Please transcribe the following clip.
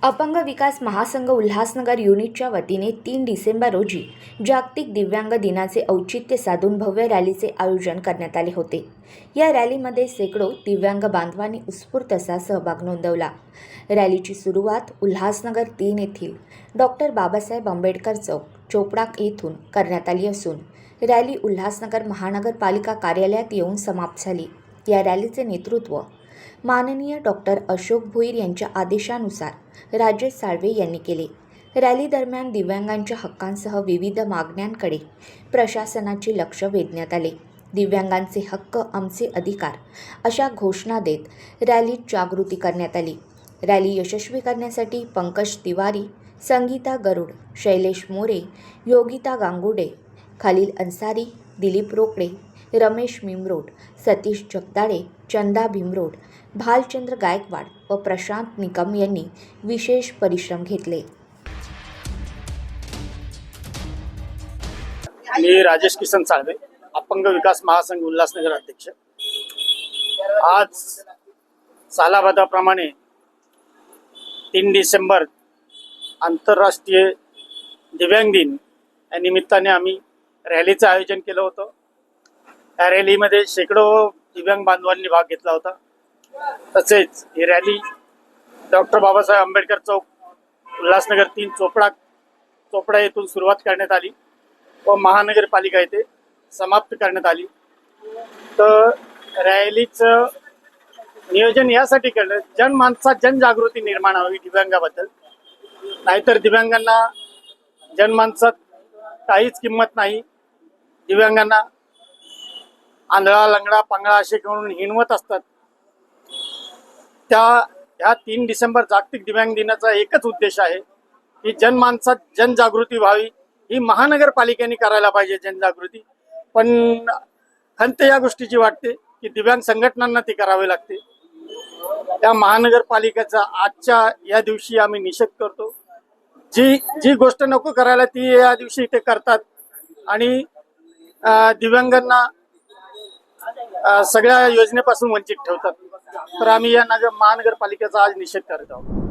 अपंग विकास महासंघ उल्हासनगर युनिटच्या वतीने 3 डिसेंबर रोजी जागतिक दिव्यांग दिनाचे औचित्य साधून भव्य रॅलीचे आयोजन करण्यात आले होते। या रॅलीमध्ये शेकडो दिव्यांग बांधवांनी उत्स्फूर्त असा सहभाग नोंदवला। रॅलीची सुरुवात उल्हासनगर 3 येथील डॉक्टर बाबासाहेब आंबेडकर चौक चोपडा येथून करण्यात आली असून रॅली उल्हासनगर महानगरपालिका कार्यालयात येऊन समाप्त झाली। या रॅलीचे नेतृत्व माननीय डॉक्टर अशोक भोईर यांच्या आदेशानुसार राजेश साळवे यांनी केले। रॅली दरम्यान दिव्यांगांच्या हक्कांसह विविध मागण्यांकडे प्रशासनाचे लक्ष वेधण्यात आले। दिव्यांगांचे हक्क आमचे अधिकार अशा घोषणा देत रॅलीत जागृती करण्यात आली। रॅली यशस्वी करण्यासाठी पंकज तिवारी, संगीता गरुड, शैलेश मोरे, योगिता गांगुर्डे, खलील अन्सारी, दिलीप रोकडे, रमेश मिमरोड, सतीश जगदाळे, चंदा भीमरोड, भालचंद्र गायकवाड व प्रशांत निकम यांनी विशेष परिश्रम घेतले। मी राजेश किसन साळवे, अपंग विकास महासंघ उल्हासनगर अध्यक्ष। आज सालाबादाप्रमाणे 3 डिसेंबर आंतरराष्ट्रीय दिव्यांग दिन या निमित्ताने आम्ही रॅलीचं आयोजन केलं होतं। या रॅलीमध्ये शेकडो दिव्यांग बांधवांनी भाग घेतला होता। तसेच ही रॅली डॉक्टर बाबासाहेब आंबेडकर चौक उल्हासनगर 3 चोपडा येथून सुरुवात करण्यात आली व महानगरपालिका येथे समाप्त करण्यात आली। तर रॅलीचं नियोजन यासाठी केलं जनमानसात जनजागृती निर्माण व्हावी दिव्यांगाबद्दल। नाहीतर दिव्यांगांना जनमानसात काहीच किंमत नाही। दिव्यांगांना आंधळा, लंगडा, पांगळा असे करून हिणवत असतात। ह्या 3 डिसेंबर जागतिक दिव्यांग दिनाचा एकच उद्देश आहे की जनमानसात जनजागृती व्हावी। ही महानगरपालिकेने करायला पाहिजे जनजागृती, पण खंत या गोष्टीची वाटते की दिव्यांग संघटनांना ती करावी लागते। त्या महानगरपालिकेचा आजच्या या दिवशी आम्ही निषेध करतो। जी गोष्ट नको करायला ती या दिवशी ते करतात आणि दिव्यांगांना सगळ्या योजनेपासून वंचित ठेवतात। तर आम्ही या महानगरपालिकेचा आज निषेध करत आहोत।